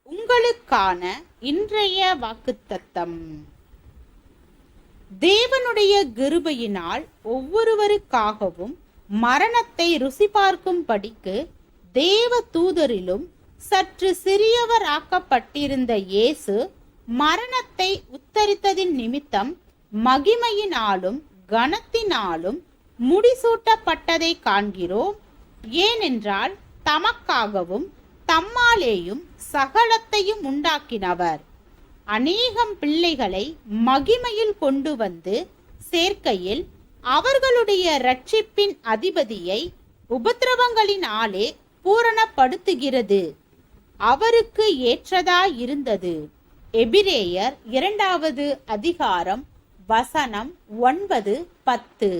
உங்களுக்கான இன்றைய வாக்குத்தத்தம். தேவனுடைய கிருபையினால் ஒவ்வொருவருக்காகவும் மரணத்தை ருசி பார்க்கும்படிக்கு தேவ தூதரிலும் சற்று சிறியவராக்கப்பட்டிருந்த இயேசு மரணத்தை உத்தரித்ததின் நிமித்தம் மகிமையினாலும் கனத்தினாலும் முடிசூட்டப்பட்டதை காண்கிறோம். ஏனென்றால் தமக்காகவும் தம்மாலேயும் சகலத்தையும் உண்டாக்கினவர் அநேகம் பிள்ளைகளை மகிமையில் கொண்டு வந்து சேர்க்கையில் அவர்களுடைய இரட்சிப்பின் அதிபதியை உபத்திரவங்களினாலே பூரணப்படுத்துகிறது அவருக்கு ஏற்றதாயிருந்தது. எபிரேயர் 2 அதிகாரம் வசனம் 9-10.